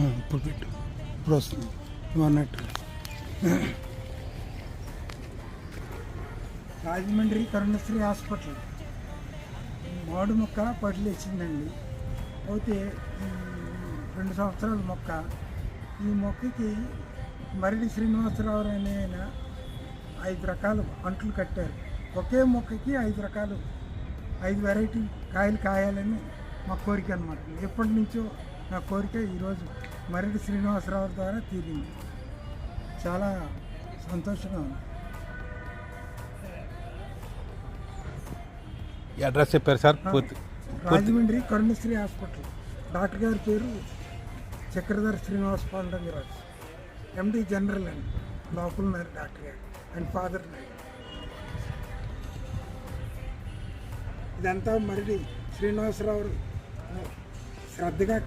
ఇప్పుడు పెట్టు, ఇప్పుడు వస్తుంది అన్నట్టు. రాజమండ్రి కరుణశ్రీ హాస్పిటల్ మామిడి మొక్క పట్లు ఇచ్చిందండి. అయితే 2 సంవత్సరాల మొక్క. ఈ మొక్కకి మరిడి శ్రీనివాసరావు అనే ఆయన 5 రకాలు అంట్లు కట్టారు. ఒకే మొక్కకి 5 రకాలు 5 వెరైటీ కాయలు కాయాలని మా కోరిక అనమాట. ఎప్పటి నుంచో నా కోరిక ఈరోజు మరిడి శ్రీనివాసరావు ద్వారా తీరింది. చాలా సంతోషంగా ఉంది. అడ్రస్ చెప్పారు sir? Rajahmundry Karunasri hospital. Doctor గారి పేరు చక్రధర్ శ్రీనివాస్ పాండురంగరాజు, ఎండి జనరల్ అండి. లోపల ఉన్నారు డాక్టర్ గారు అండ్ ఫాదర్ నాయుడు. ఇదంతా మరిడి శ్రీనివాసరావు శ్రద్ధగా